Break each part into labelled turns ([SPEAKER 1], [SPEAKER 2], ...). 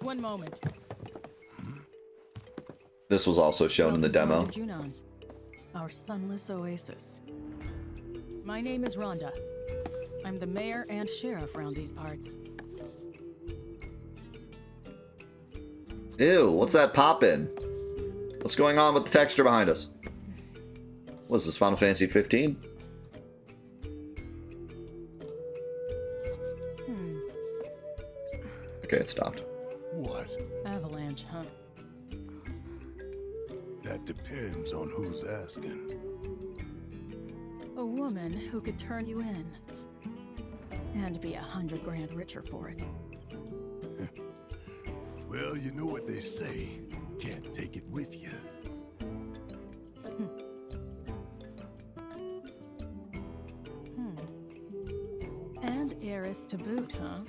[SPEAKER 1] One moment.
[SPEAKER 2] This was also shown in the demo.
[SPEAKER 1] Welcome to Junon, our sunless oasis. My name is Rhonda. I'm the mayor and sheriff around these parts.
[SPEAKER 2] Ew, what's that poppin'? What's going on with the texture behind us? What is this, Final Fantasy 15? Okay, it stopped.
[SPEAKER 3] What?
[SPEAKER 1] Avalanche, huh?
[SPEAKER 3] That depends on who's asking.
[SPEAKER 1] A woman who could turn you in. And be 100 grand richer for it.
[SPEAKER 3] Well, you know what they say. Can't take it with you.
[SPEAKER 1] And heiress to boot, huh?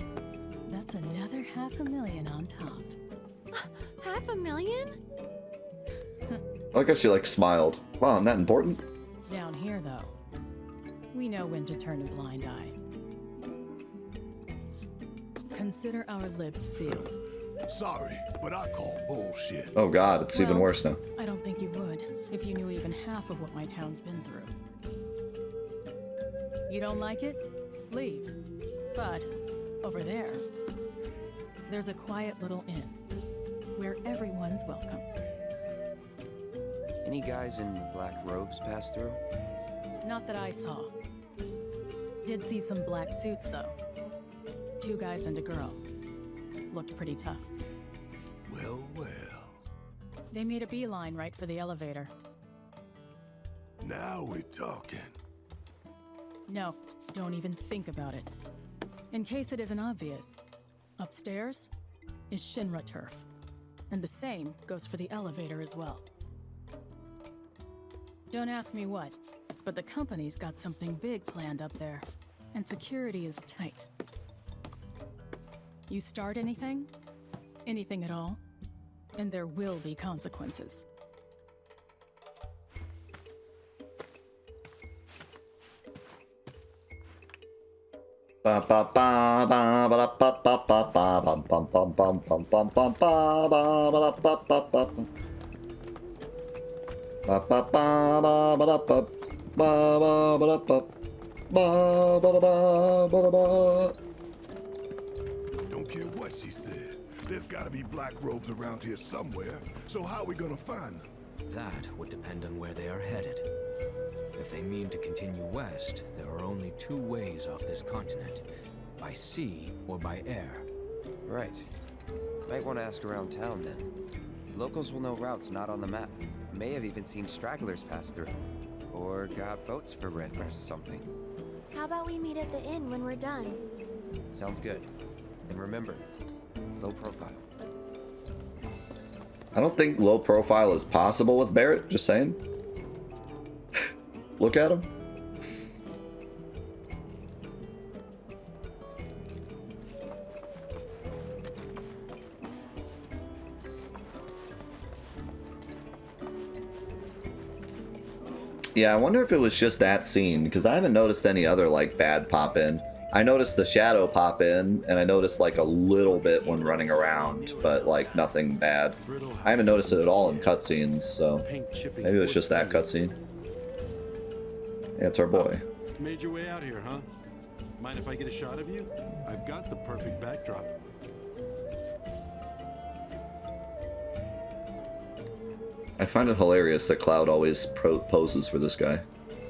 [SPEAKER 1] That's another $500,000 on top.
[SPEAKER 4] $500,000?
[SPEAKER 2] I like how she like smiled. Wow, isn't that important?
[SPEAKER 1] Down here, though, we know when to turn a blind eye. Consider our lips sealed.
[SPEAKER 3] Sorry, but I call bullshit.
[SPEAKER 2] Oh god, it's even
[SPEAKER 1] Well,
[SPEAKER 2] worse now.
[SPEAKER 1] I don't think you would, if you knew even half of what my town's been through. You don't like it? Leave. But, over there, there's a quiet little inn, where everyone's welcome.
[SPEAKER 5] Any guys in black robes pass through?
[SPEAKER 1] Not that I saw. Did see some black suits, though. 2 guys and a girl. Looked pretty tough.
[SPEAKER 3] Well, well.
[SPEAKER 1] They made a beeline right for the elevator.
[SPEAKER 3] Now we're talking.
[SPEAKER 1] No, don't even think about it. In case it isn't obvious, upstairs is Shinra turf. And the same goes for the elevator as well. Don't ask me what, but the company's got something big planned up there. And security is tight. You start anything at all, and there will be consequences.
[SPEAKER 2] Ba ba ba ba ba ba ba ba ba bum bum bum bum bum bum ba ba ba ba ba ba ba ba ba ba ba ba ba ba ba ba.
[SPEAKER 3] Don't care what she said. There's gotta be black robes around here somewhere. So how are we gonna find them?
[SPEAKER 6] That would depend on where they are headed. If they mean to continue west, there are only 2 ways off this continent. By sea or by air.
[SPEAKER 5] Right. Might want to ask around town then. Locals will know routes not on the map. May have even seen stragglers pass through. Or got boats for rent or something.
[SPEAKER 4] How about we meet at the inn when we're done?
[SPEAKER 5] Sounds good. And remember, low profile.
[SPEAKER 2] I don't think low profile is possible with Barrett, just saying. Look at him. Yeah, I wonder if it was just that scene, because I haven't noticed any other, like, bad pop-in. I noticed the shadow pop in, and I noticed, like, a little bit when running around, but, like, nothing bad. I haven't noticed it at all in cutscenes, so maybe it was just that cutscene. Yeah, it's our boy.
[SPEAKER 7] Made your way out here, huh? Mind if I get a shot of you? I've got the perfect backdrop.
[SPEAKER 2] I find it hilarious that Cloud always poses for this guy.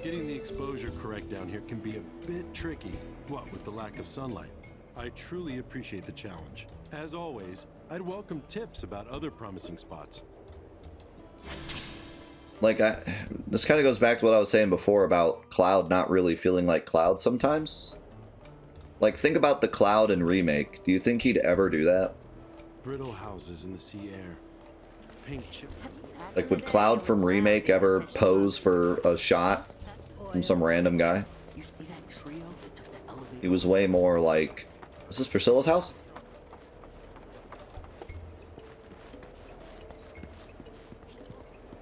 [SPEAKER 7] Getting the exposure correct down here can be a bit tricky, what with the lack of sunlight. I truly appreciate the challenge. As always, I'd welcome tips about other promising spots.
[SPEAKER 2] Like, this kind of goes back to what I was saying before about Cloud not really feeling like Cloud sometimes. Like, think about the Cloud in Remake. Do you think he'd ever do that?
[SPEAKER 7] Brittle houses in the sea air. Pink chip.
[SPEAKER 2] Like, would Cloud from Remake ever pose for a shot from some random guy? He was way more like... Is this Priscilla's house?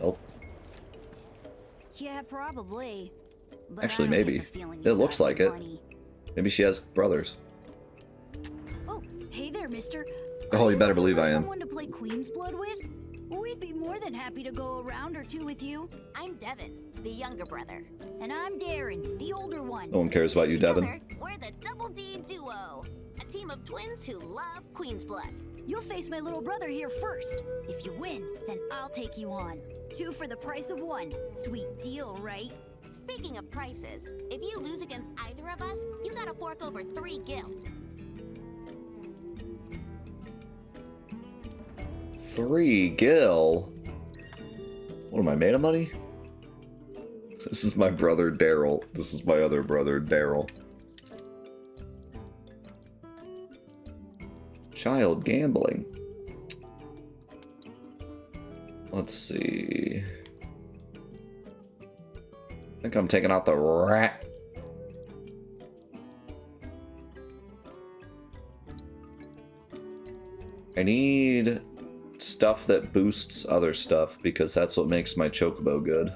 [SPEAKER 2] Nope.
[SPEAKER 8] Yeah, probably. But
[SPEAKER 2] Actually,
[SPEAKER 8] I don't get
[SPEAKER 2] maybe.
[SPEAKER 8] the feeling
[SPEAKER 2] It
[SPEAKER 8] he's
[SPEAKER 2] looks
[SPEAKER 8] got
[SPEAKER 2] like
[SPEAKER 8] the
[SPEAKER 2] it.
[SPEAKER 8] money.
[SPEAKER 2] Maybe she has brothers.
[SPEAKER 8] Oh, hey there, mister.
[SPEAKER 2] Oh, you better believe I am.
[SPEAKER 8] Someone to play Queen's Blood with? We'd be more than happy to go a round or two with you.
[SPEAKER 9] I'm Devin, the younger brother.
[SPEAKER 8] And I'm Darren, the older one.
[SPEAKER 2] No one cares about you, Devin.
[SPEAKER 9] Together, we're the Double D Duo, a team of twins who love Queen's Blood.
[SPEAKER 8] You'll face my little brother here first. If you win, then I'll take you on. 2 for the price of 1. Sweet deal, right?
[SPEAKER 9] Speaking of prices, if you lose against either of us, you gotta fork over 3 gil.
[SPEAKER 2] 3 gil? What am I, made of money? This is my brother Daryl. This is my other brother Daryl. Child gambling. Let's see. I think I'm taking out the rat. I need stuff that boosts other stuff because that's what makes my chocobo good.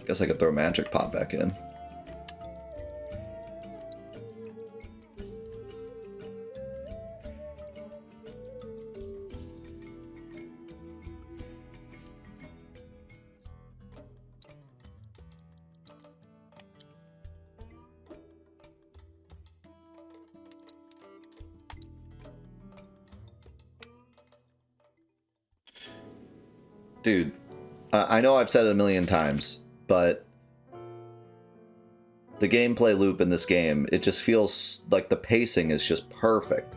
[SPEAKER 2] Guess I could throw Magic Pot back in. Dude, I know I've said it a million times, but the gameplay loop in this game, it just feels like the pacing is just perfect.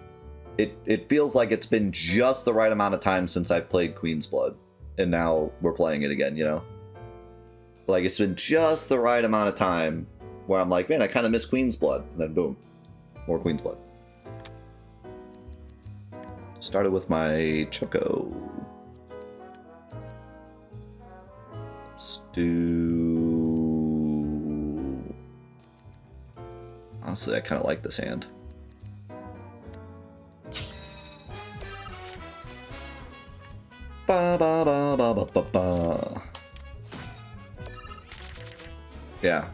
[SPEAKER 2] It feels like it's been just the right amount of time since I've played Queen's Blood, and now we're playing it again, you know? Like, it's been just the right amount of time where I'm like, man, I kind of miss Queen's Blood, and then boom, more Queen's Blood. Started with my Choco. Let's do... Honestly, I kind of like this hand. Ba ba ba ba ba ba ba. Yeah.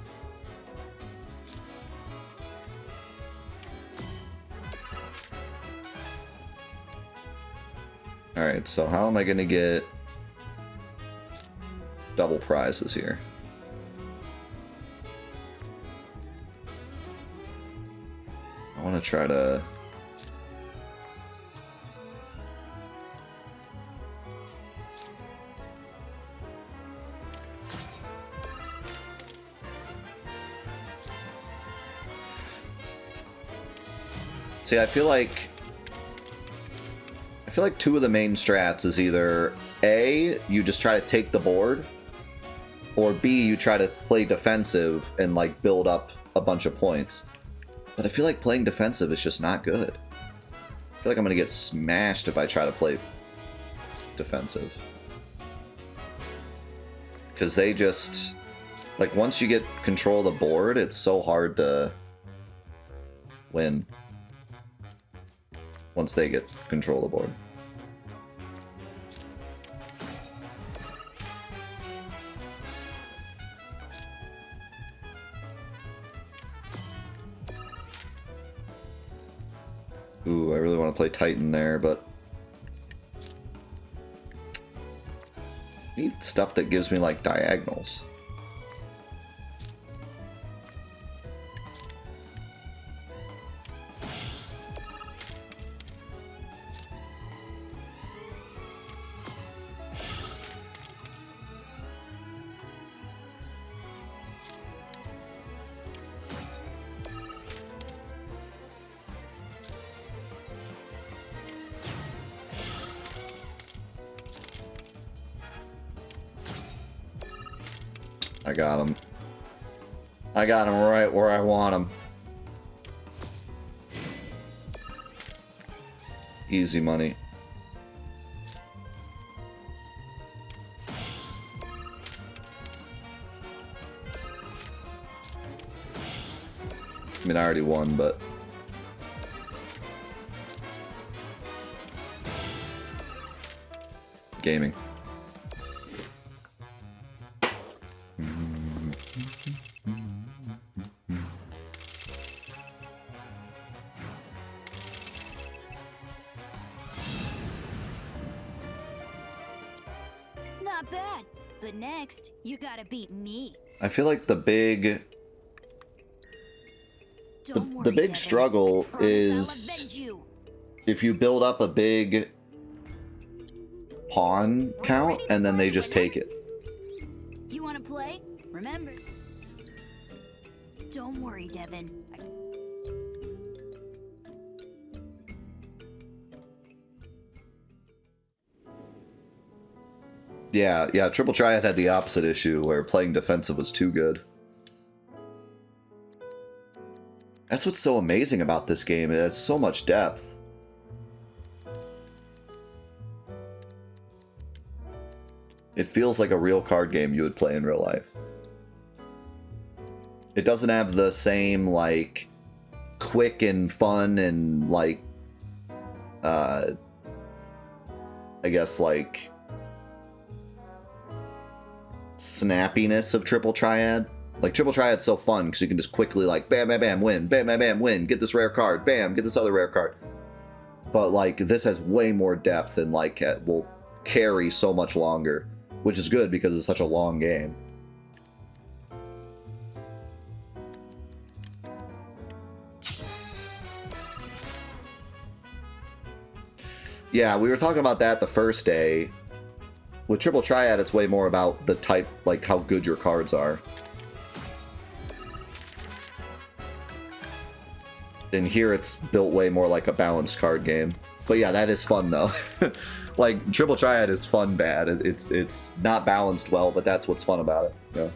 [SPEAKER 2] Alright, so how am I gonna get double prizes here? I want to try to... See, I feel like 2 of the main strats is either A, you just try to take the board, or B, you try to play defensive and like build up a bunch of points. But I feel like playing defensive is just not good. I feel like I'm gonna get smashed if I try to play defensive. Because they just, like, once you get control of the board, it's so hard to win. Once they get control of the board. Ooh, I really want to play Titan there, but I need stuff that gives me like diagonals. I got him. I got him right where I want him. Easy money. I mean, I already won, but gaming.
[SPEAKER 8] Not bad. But next, you gotta beat me.
[SPEAKER 2] I feel like the big
[SPEAKER 8] Don't worry,
[SPEAKER 2] the big
[SPEAKER 8] Devin.
[SPEAKER 2] struggle
[SPEAKER 8] I promise I'll
[SPEAKER 2] is
[SPEAKER 8] avenge you.
[SPEAKER 2] if you build up a big pawn count and then they just take it.
[SPEAKER 8] You wanna play? Remember. Don't worry, Devin.
[SPEAKER 2] Yeah, Triple Triad had the opposite issue where playing defensive was too good. That's what's so amazing about this game. It has so much depth. It feels like a real card game you would play in real life. It doesn't have the same, like, quick and fun and, like, I guess, like, snappiness of Triple Triad. Like, Triple Triad's so fun because you can just quickly, like, bam, bam, bam, win, bam, bam, bam, win, get this rare card, bam, get this other rare card. But, like, this has way more depth and, like, will carry so much longer, which is good because it's such a long game. Yeah, we were talking about that the first day. With Triple Triad, it's way more about the type, like how good your cards are. And here it's built way more like a balanced card game. But yeah, that is fun though. Like, Triple Triad is fun bad. It's not balanced well, but that's what's fun about it. Yeah.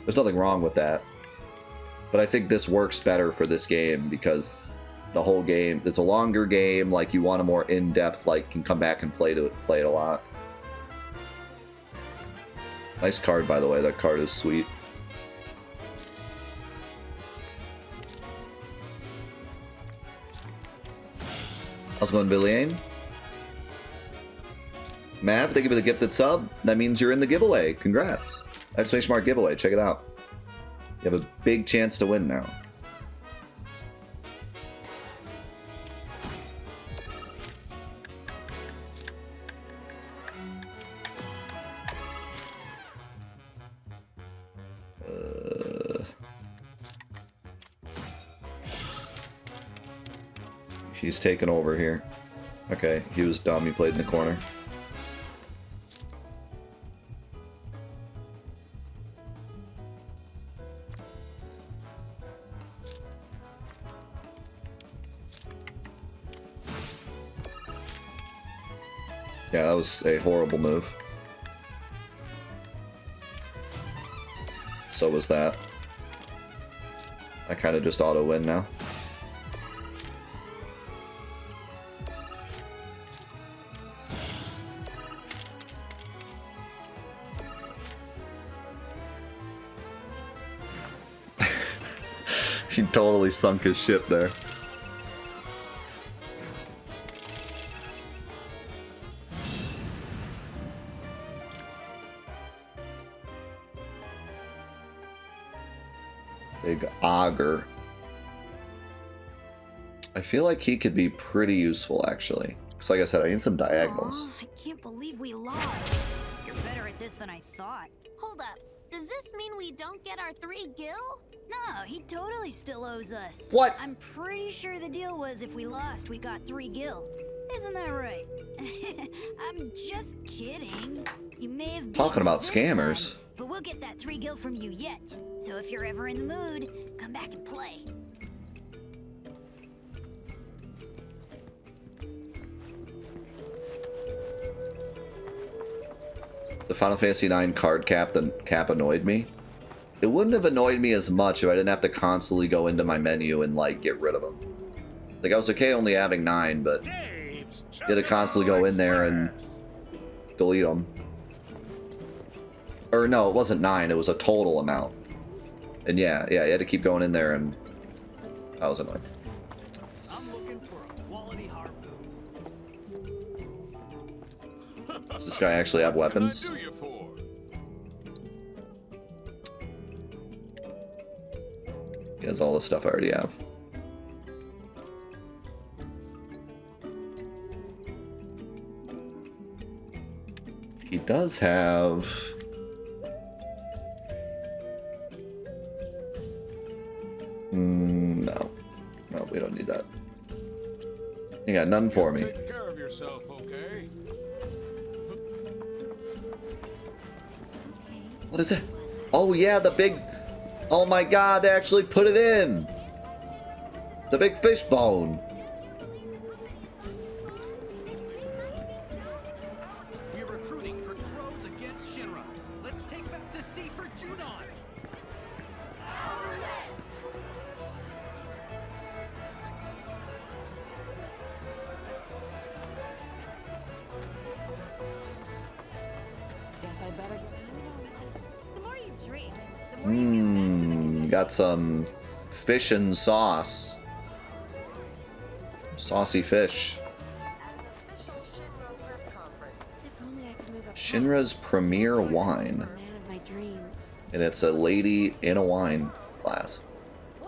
[SPEAKER 2] There's nothing wrong with that. But I think this works better for this game because the whole game, it's a longer game, like you want a more in-depth, like can come back and play it a lot. Nice card, by the way. That card is sweet. How's it going, Billy Ain? Mav, thank you for the gifted sub. That means you're in the giveaway. Congrats. Exclamation mark giveaway. Check it out. You have a big chance to win now. He's taken over here. Okay, he was dumb. He played in the corner. Yeah, that was a horrible move. So was that. I kind of just auto-win now. He totally sunk his ship there. Big Augur. I feel like he could be pretty useful, actually. Because like I said, I need some diagonals.
[SPEAKER 8] Aw, I can't believe we lost. You're better at this than I thought.
[SPEAKER 9] Hold up. Does this mean we don't get our 3 gil?
[SPEAKER 8] No, he totally still owes us.
[SPEAKER 2] What?
[SPEAKER 8] I'm pretty sure the deal was if we lost, we got 3 gil. Isn't that right? I'm just kidding. You may have
[SPEAKER 2] Talking about
[SPEAKER 8] beaten us this
[SPEAKER 2] scammers.
[SPEAKER 8] time, but we'll get that 3 gil from you yet. So if you're ever in the mood, come back and play.
[SPEAKER 2] The Final Fantasy IX card cap annoyed me. It wouldn't have annoyed me as much if I didn't have to constantly go into my menu and, like, get rid of them. Like, I was okay only having 9, but you had to constantly go in there and delete them. Or no, it wasn't 9, it was a total amount. And yeah, you had to keep going in there, and I was annoyed.
[SPEAKER 10] I'm looking for a quality harpoon.
[SPEAKER 2] Does this guy actually have weapons?
[SPEAKER 10] What can I do you for?
[SPEAKER 2] He has all the stuff I already have. He does have... No. No, we don't need that. You got none for me.
[SPEAKER 10] Take care of yourself, okay?
[SPEAKER 2] What is it? Oh yeah, the big... Oh my god, they actually put it in! The big fish bone.
[SPEAKER 11] We're recruiting for crows against Shinra. Let's take back the sea for Junon.
[SPEAKER 1] Guess I better.
[SPEAKER 9] The more you drink, the more you get back to the
[SPEAKER 2] Got some fish and sauce. Saucy fish.
[SPEAKER 4] If only I could move up
[SPEAKER 2] Shinra's premier wine.
[SPEAKER 4] man of my dreams.
[SPEAKER 2] And it's a lady in a wine glass.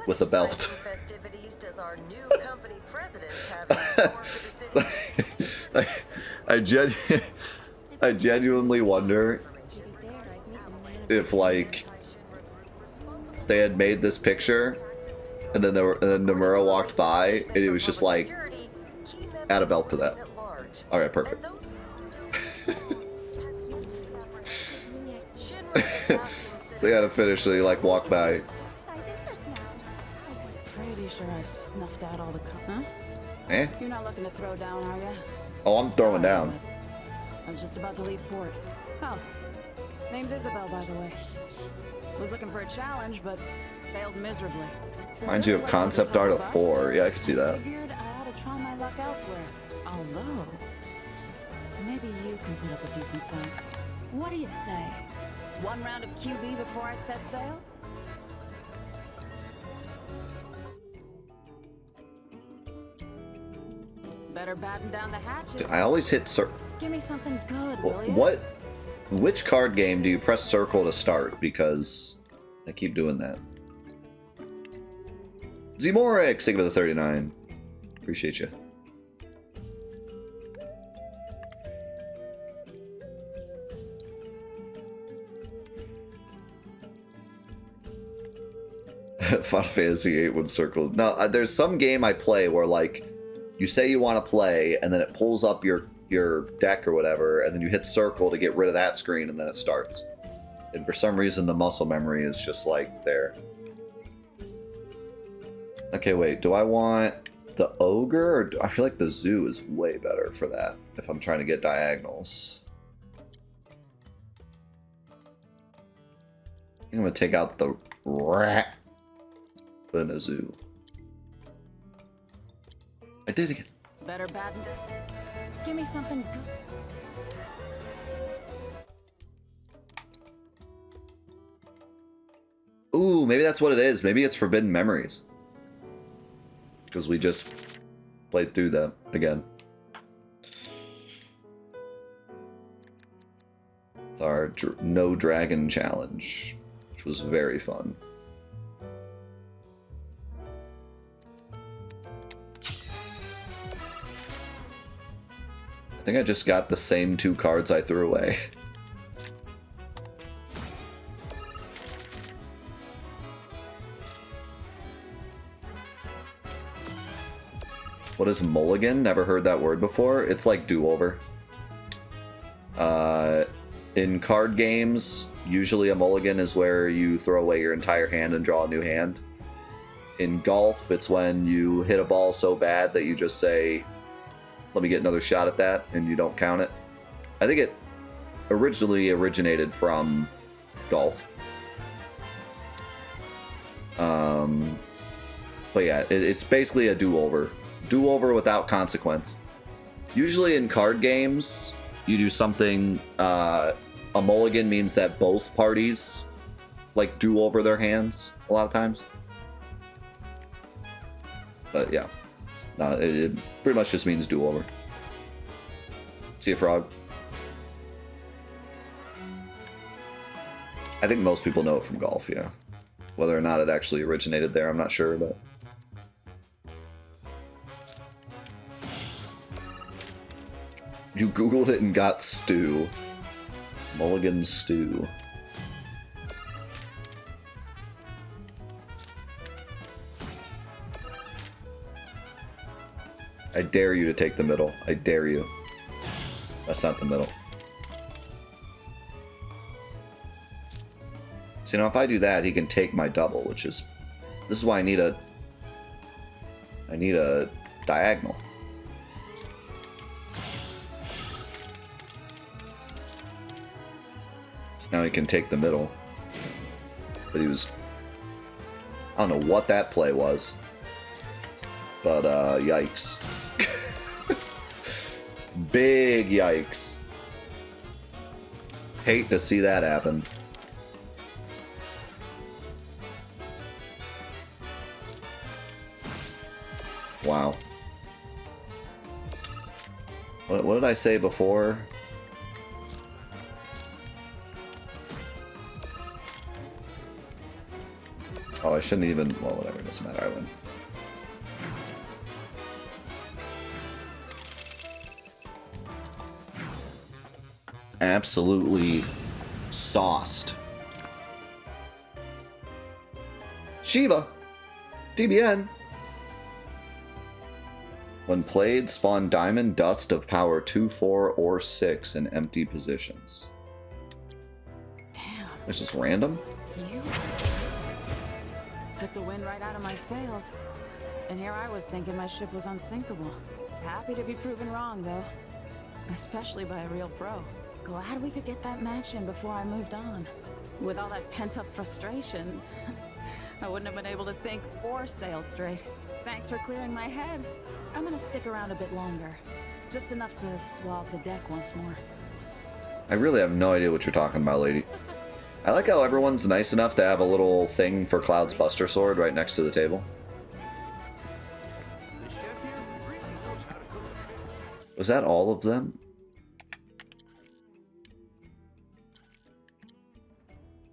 [SPEAKER 2] With a belt.
[SPEAKER 12] Festivities does our new company president have in store for the city?
[SPEAKER 2] I genuinely wonder
[SPEAKER 4] Maybe there I'd meet the man of
[SPEAKER 2] if like they had made this picture and then Nomura walked by and it was just like add a belt to that. Alright, perfect. They gotta finish, they like walk by.
[SPEAKER 1] Pretty sure I've snuffed out all the huh?
[SPEAKER 2] Eh?
[SPEAKER 1] You're not looking to throw down, are ya?
[SPEAKER 2] Oh, I'm throwing down.
[SPEAKER 1] I was just about to leave port. Oh, name's Isabel, by the way. Was looking for a challenge, but failed miserably. Since
[SPEAKER 2] Reminds
[SPEAKER 1] this
[SPEAKER 2] you of
[SPEAKER 1] place is
[SPEAKER 2] concept
[SPEAKER 1] the top
[SPEAKER 2] art of
[SPEAKER 1] us,
[SPEAKER 2] 4. Yeah, I could see that.
[SPEAKER 1] Figured I ought to try my luck elsewhere. Although, maybe you can put up a decent fight. What do you say? One round of QB before I set sail? Better batten down the hatches.
[SPEAKER 2] I always hit
[SPEAKER 1] Give me something good, will ya?
[SPEAKER 2] what? Which card game do you press circle to start? Because I keep doing that. Zmorix, thank you for the 39. Appreciate you. Final Fantasy 8 when circled. No, there's some game I play where like you say you want to play and then it pulls up your deck or whatever and then you hit circle to get rid of that screen and then it starts. And for some reason the muscle memory is just like there. Okay, wait, do I want the ogre or I feel like the zoo is way better for that if I'm trying to get diagonals. I think I'm gonna take out the rat. Put in a zoo. I did it again.
[SPEAKER 1] Better batten. Give me something good.
[SPEAKER 2] Ooh, maybe that's what it is. Maybe it's Forbidden Memories. Because we just played through them again. It's our No Dragon Challenge, which was very fun. I think I just got the same 2 cards I threw away. What is mulligan? Never heard that word before. It's like do-over. In card games, usually a mulligan is where you throw away your entire hand and draw a new hand. In golf, it's when you hit a ball so bad that you just say, let me get another shot at that, and you don't count it. I think it originally originated from golf. But yeah, it's basically a do-over. Do-over without consequence. Usually in card games, you do something, a mulligan means that both parties, like, do over their hands a lot of times. But yeah, no, it pretty much just means do-over. See you, frog. I think most people know it from golf, yeah. Whether or not it actually originated there, I'm not sure, but... You Googled it and got stew. Mulligan stew. I dare you to take the middle. I dare you. That's not the middle. So, you know, if I do that, he can take my double, which is... This is why I need a diagonal. So now he can take the middle. But he was... I don't know what that play was. But, yikes. Big yikes. Hate to see that happen. Wow. What did I say before? Oh, I shouldn't even... Well, whatever, it doesn't matter, I win. Absolutely sauced. Shiva! DBN! When played, spawn diamond dust of power 2, 4, or 6 in empty positions.
[SPEAKER 1] Damn.
[SPEAKER 2] It's just random?
[SPEAKER 1] You took the wind right out of my sails. And here I was thinking my ship was unsinkable. Happy to be proven wrong, though. Especially by a real pro. Glad we could get that match in before I moved on. With all that pent-up frustration, I wouldn't have been able to think or sail straight. Thanks for clearing my head. I'm gonna stick around a bit longer. Just enough to swab the deck once more.
[SPEAKER 2] I really have no idea what you're talking about, lady. I like how everyone's nice enough to have a little thing for Cloud's Buster Sword right next to the table. Was that all of them?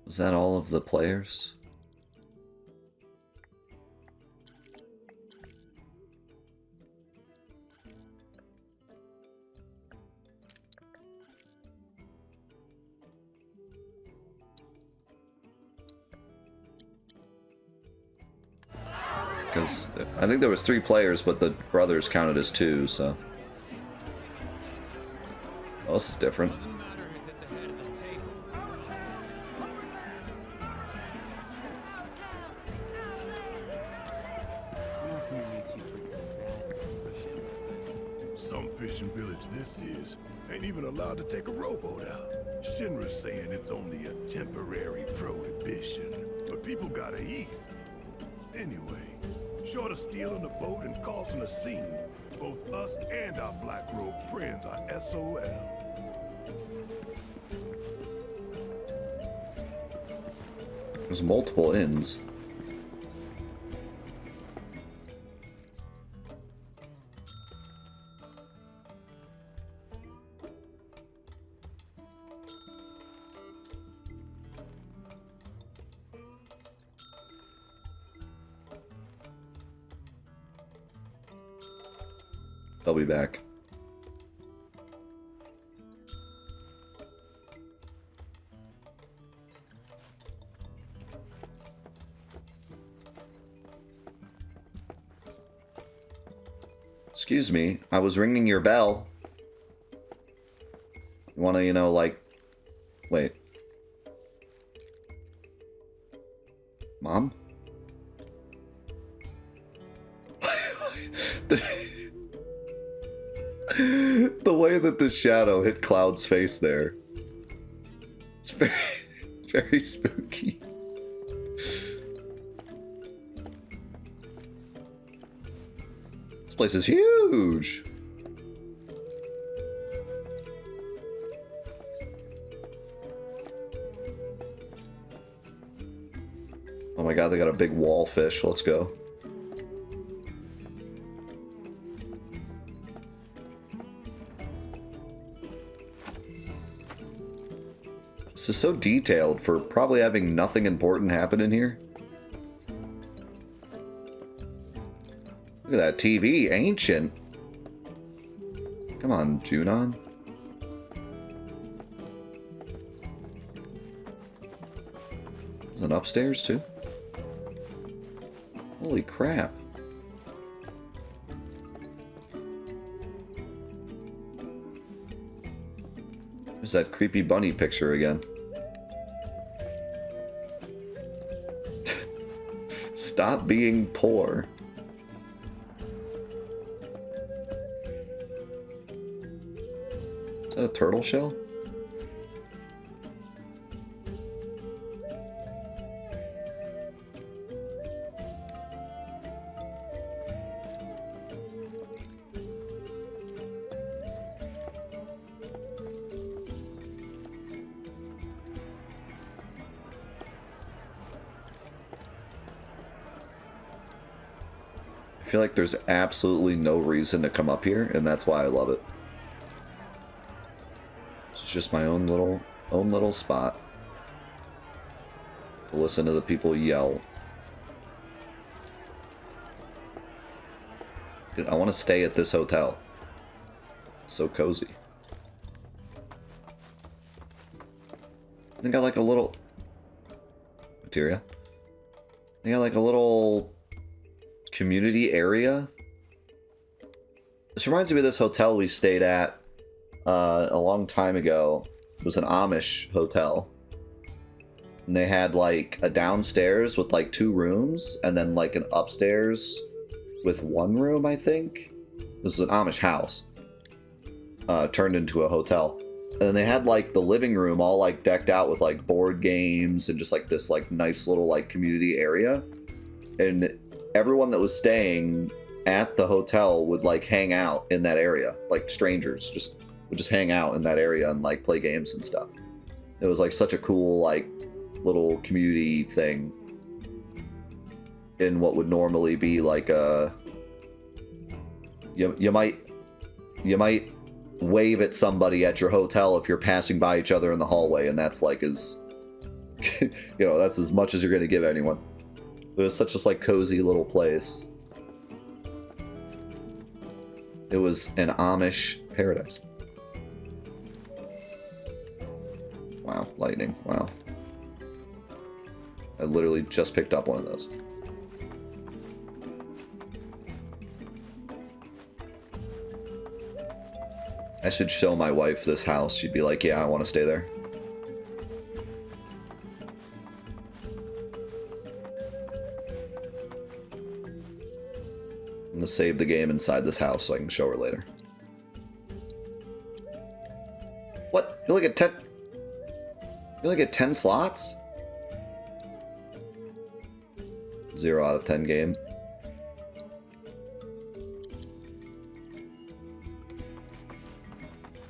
[SPEAKER 2] Was that all of the players? Because I think there was 3 players, but the brothers counted as 2, so... Well, this is different.
[SPEAKER 3] Some fishing village this is ain't even allowed to take a rowboat out. Shinra's saying it's only a temporary prohibition, but people gotta eat. Anyway, short of stealing a boat and causing a scene, both us and our black robe friends are SOL.
[SPEAKER 2] There's multiple inns. I'll be back. Excuse me, I was ringing your bell. You wanna, you know, like... Wait. Mom? The way that the shadow hit Cloud's face there. It's very, very spooky. This place is huge. Oh my god, they got a big wall fish. Let's go. This This is so detailed for probably having nothing important happen in here. Look at that TV, ancient. Come on, Junon. Is it upstairs too? Holy crap. There's that creepy bunny picture again. Stop being poor. Is that a turtle shell? I feel like there's absolutely no reason to come up here, and that's why I love it. It's just my own little spot to listen to the people yell. Dude, I want to stay at this hotel. It's so cozy. They got like a little materia. They got like a little community area. This reminds me of this hotel we stayed at a long time ago. It was an Amish hotel. And they had like a downstairs with like 2 rooms and then like an upstairs with 1 room, I think. This is an Amish house. Turned into a hotel. And then they had like the living room all like decked out with like board games and just like this like nice little like community area. And everyone that was staying at the hotel would like hang out in that area. Like strangers would just hang out in that area and like play games and stuff. It was like such a cool like little community thing in what would normally be like a you might wave at somebody at your hotel if you're passing by each other in the hallway, and that's like as you know, that's as much as you're gonna give anyone. It was such a like cozy little place. It was an Amish paradise. Wow, lightning, wow. I literally just picked up one of those. I should show my wife this house. She'd be like, yeah, I want to stay there. I'm gonna save the game inside this house so I can show her later. What? You only get 10? You only get 10 slots? 0 out of 10 game.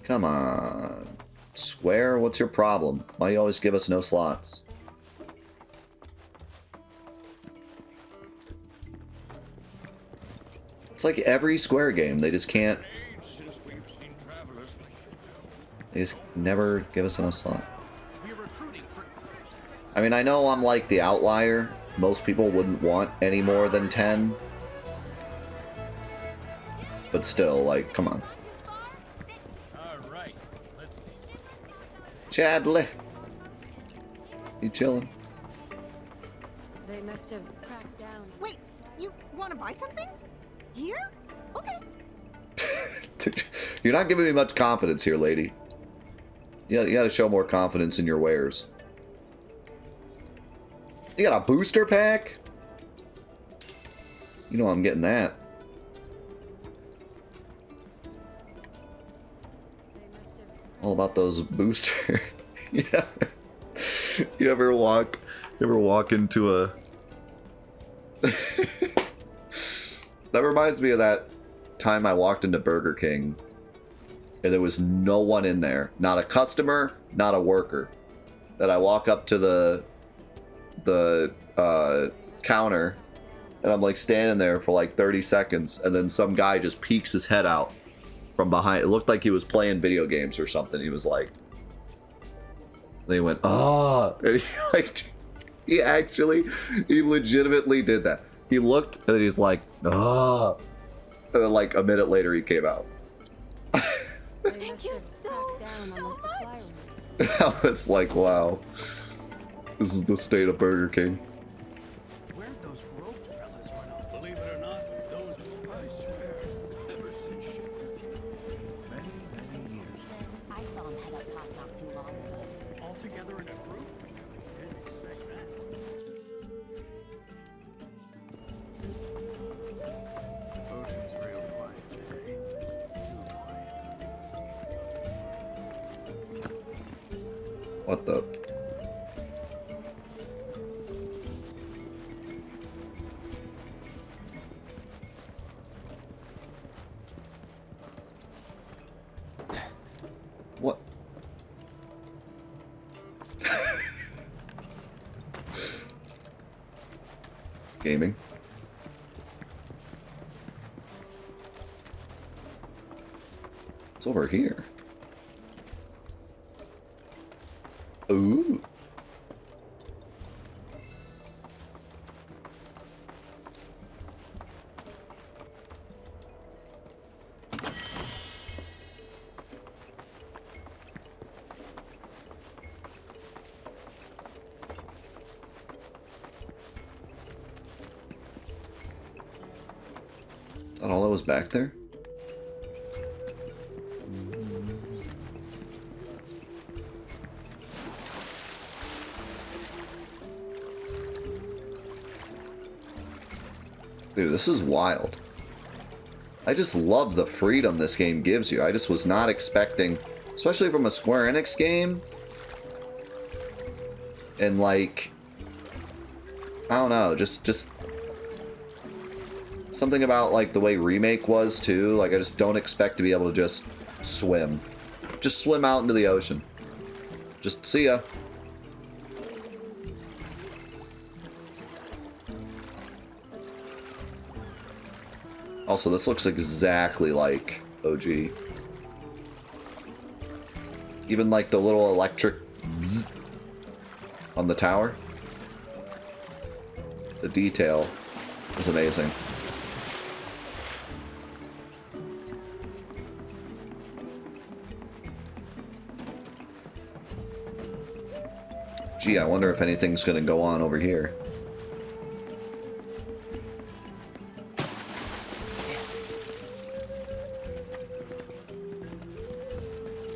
[SPEAKER 2] Come on. Square, what's your problem? Why you always give us no slots? It's like every Square game, they just can't... They just never give us enough slots. I mean, I know I'm like the outlier. Most people wouldn't want any more than 10. But still, like, come on. Chadley. You chilling?
[SPEAKER 4] They must have cracked down.
[SPEAKER 9] Wait, you want to buy something? Here? Okay.
[SPEAKER 2] You're not giving me much confidence here, lady. You gotta show more confidence in your wares. You got a booster pack? You know I'm getting that. All about those booster. Yeah. You ever walk into a... That reminds me of that time I walked into Burger King and there was no one in there. Not a customer, not a worker. That I walk up to the counter and I'm like standing there for like 30 seconds and then some guy just peeks his head out from behind. It looked like he was playing video games or something. He was like They went, oh, and he legitimately did that. He looked and he's like, oh, and then like a minute later he came out.
[SPEAKER 4] Thank you so much.
[SPEAKER 2] I was like, wow, this is the state of Burger King.
[SPEAKER 11] Where'd those rogue fellas run off? Believe it or not, those, I swear, ever since many years.
[SPEAKER 9] I saw him head up top not too long ago.
[SPEAKER 11] All together in a group? Didn't expect that. Ocean's real quiet today. Too quiet.
[SPEAKER 2] What the? What? Gaming. It's over here. Ooh. Is that all that was back there? Dude, this is wild. I just love the freedom this game gives you. I just was not expecting, especially from a Square Enix game. And like, I don't know, just something about like the way Remake was too. Like I just don't expect to be able to just swim. Just swim out into the ocean. Just see ya. Also, this looks exactly like OG. Even like the little electric bzz on the tower. The detail is amazing. Gee, I wonder if anything's gonna go on over here.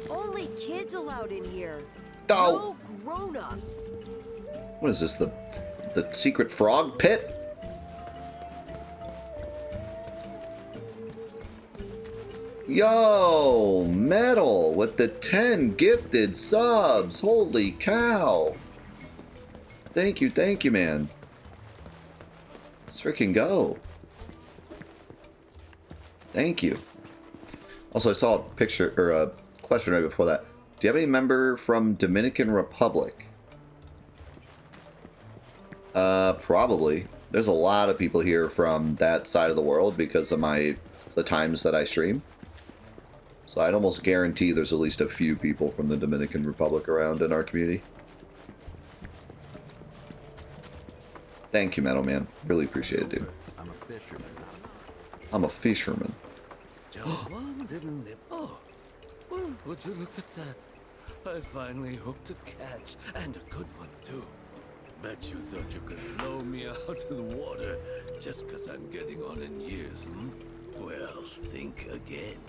[SPEAKER 13] Only kids allowed in here.
[SPEAKER 2] Oh.
[SPEAKER 13] No grown-ups.
[SPEAKER 2] What is this, the secret frog pit? Yo, Metal with the 10 gifted subs. Holy cow. Thank you, man. Let's freaking go. Thank you. Also, I saw a picture, or a question right before that. Do you have any member from Dominican Republic? Probably. There's a lot of people here from that side of the world because of the times that I stream. So I'd almost guarantee there's at least a few people from the Dominican Republic around in our community. Thank you, Metal Man. Really appreciate it, dude.
[SPEAKER 11] I'm a fisherman.
[SPEAKER 2] I'm a fisherman.
[SPEAKER 10] Just one little nip. Oh, well, would you look at that? I finally hooked a catch, and a good one, too. Bet you thought you could blow me out of the water just 'cause I'm getting on in years, hmm? Well, think again.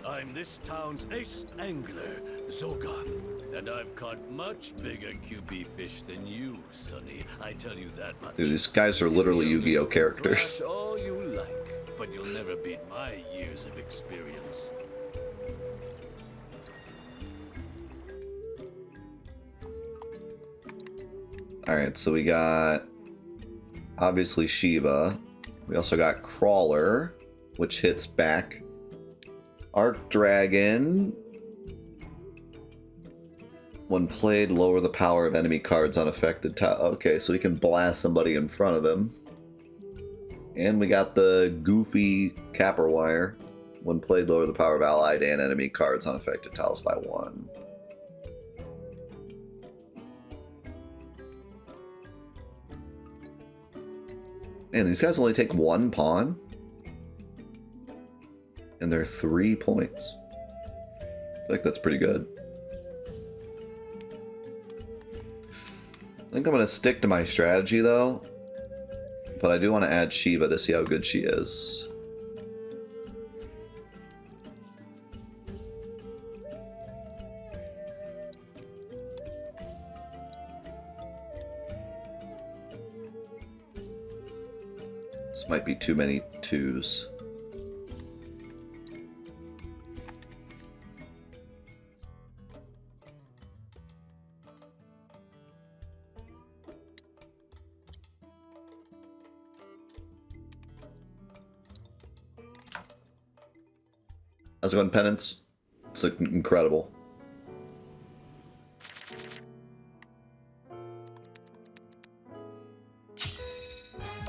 [SPEAKER 10] I'm this town's ace angler, Zogan, and I've caught much bigger QB fish than you, Sonny. I tell you that much.
[SPEAKER 2] Dude, these guys are literally Yu-Gi-Oh characters.
[SPEAKER 10] Flash all you like, but you'll never beat my years of experience.
[SPEAKER 2] Alright, so we got obviously Shiva. We also got Crawler, which hits back. Arc Dragon. When played, lower the power of enemy cards on affected tile. Okay, so we can blast somebody in front of him. And we got the Goofy Capper Wire. When played, lower the power of allied and enemy cards on affected tiles by 1. Man, these guys only take 1 pawn. And they're 3 points. I think that's pretty good. I think I'm going to stick to my strategy, though. But I do want to add Shiva to see how good she is. This might be too many 2s. How's it going, Penance? It's like incredible.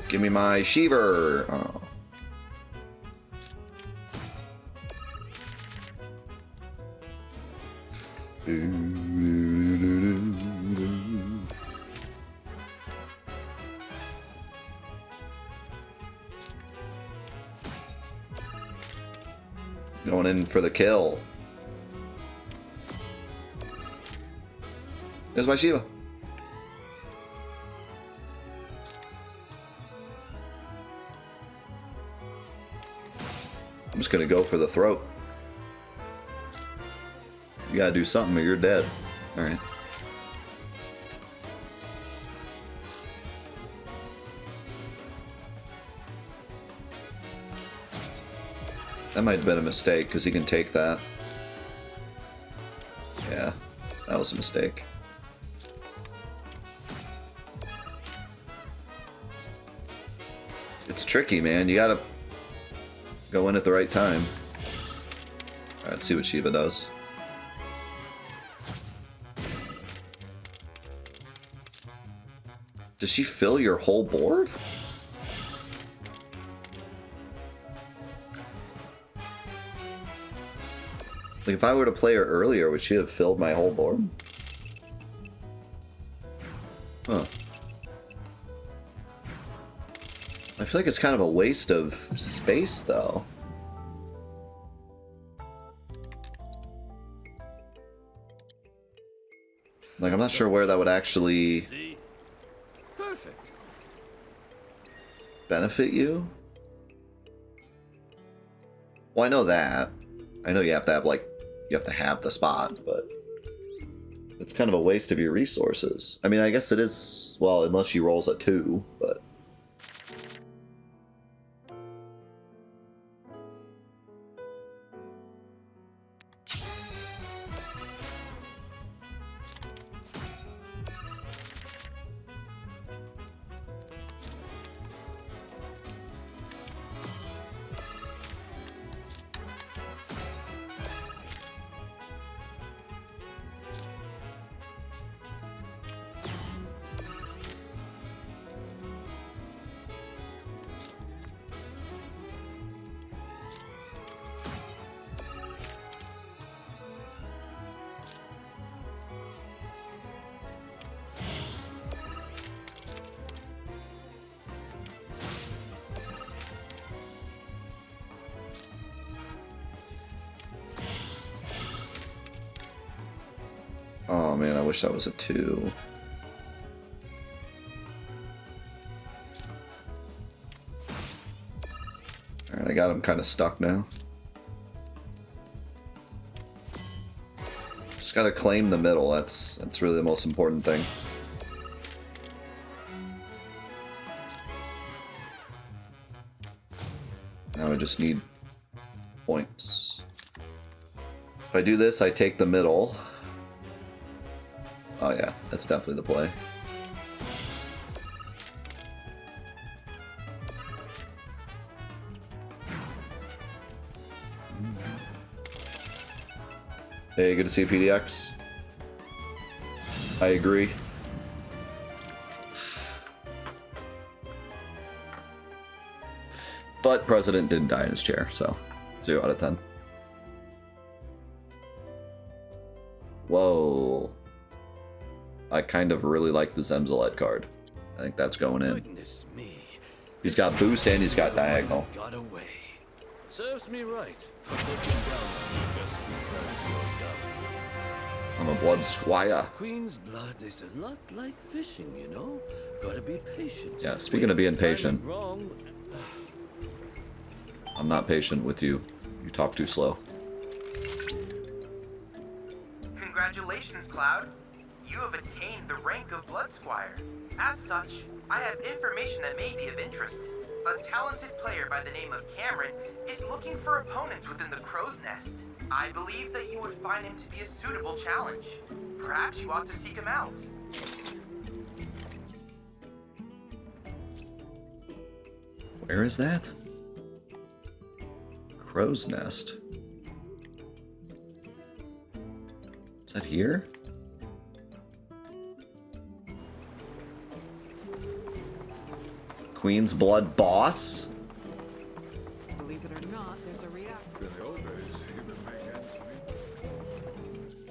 [SPEAKER 2] Give me my Sheever. Oh. Going in for the kill. There's my Shiva. I'm just gonna go for the throat. You gotta do something or you're dead. Alright. That might have been a mistake, because he can take that. Yeah, that was a mistake. It's tricky, man. You gotta go in at the right time. Alright, let's see what Shiva does. Does she fill your whole board? Like, if I were to play her earlier, would she have filled my whole board? Huh. I feel like it's kind of a waste of space, though. Like, I'm not sure where that would actually
[SPEAKER 10] Perfect.
[SPEAKER 2] benefit you. Well, I know that. I know you have to have, like, you have to have the spot, but it's kind of a waste of your resources. I mean, I guess it is, well, unless she rolls a 2, but... Oh man, I wish that was a 2. Alright, I got him kind of stuck now. Just gotta claim the middle, that's really the most important thing. Now I just need points. If I do this, I take the middle. Oh yeah, that's definitely the play. Hey, good to see you, PDX. I agree. But President didn't die in his chair, so 0 out of 10. Whoa. I kind of really like the Zemzalet card. I think that's going in.
[SPEAKER 10] Goodness me.
[SPEAKER 2] He's got boost and he's got diagonal.
[SPEAKER 10] Got away. Serves me right for looking down on you just because you're dumb.
[SPEAKER 2] I'm a blood squire.
[SPEAKER 10] Queen's blood is a lot like fishing, you know? Gotta be patient.
[SPEAKER 2] Yeah, speaking of being patient,
[SPEAKER 10] Wrong.
[SPEAKER 2] I'm not patient with you. You talk too slow.
[SPEAKER 14] Congratulations, Cloud. You have attained the rank of Blood Squire. As such, I have information that may be of interest. A talented player by the name of Cameron is looking for opponents within the Crow's Nest. I believe that you would find him to be a suitable challenge. Perhaps you ought to seek him out.
[SPEAKER 2] Where is that? Crow's Nest. Is that here? Queen's Blood boss?
[SPEAKER 15] Believe it or not, there's a reactor.
[SPEAKER 11] In the old days, human make ends meet.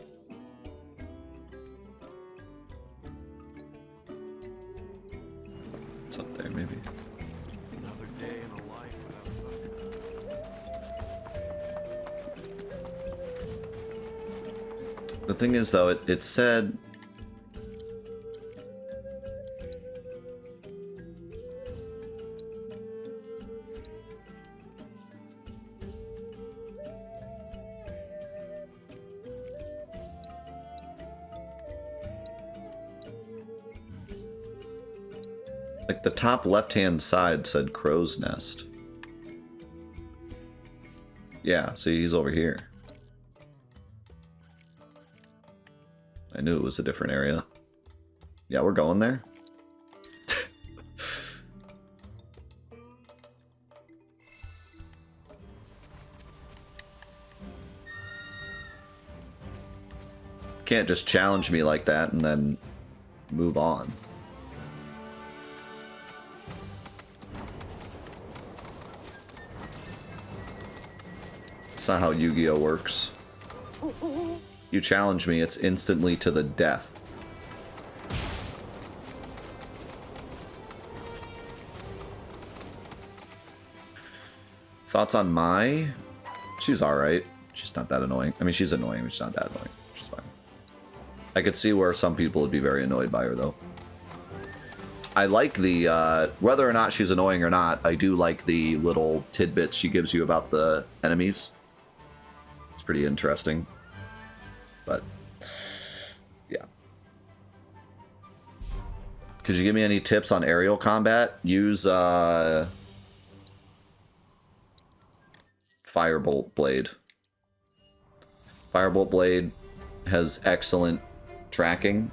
[SPEAKER 2] It's up there, maybe.
[SPEAKER 11] Another day in a life without sun.
[SPEAKER 2] The thing is, though, it said... Like, the top left-hand side said Crow's Nest. Yeah, see, he's over here. I knew it was a different area. Yeah, we're going there. Can't just challenge me like that and then move on. That's not how Yu-Gi-Oh works. You challenge me, it's instantly to the death. Thoughts on Mai? She's alright. She's not that annoying. I mean, she's annoying, but she's not that annoying. She's fine. I could see where some people would be very annoyed by her, though. I like the, whether or not she's annoying or not, I do like the little tidbits she gives you about the enemies. It's pretty interesting. But, yeah. Could you give me any tips on aerial combat? Use, Firebolt Blade. Firebolt Blade has excellent tracking.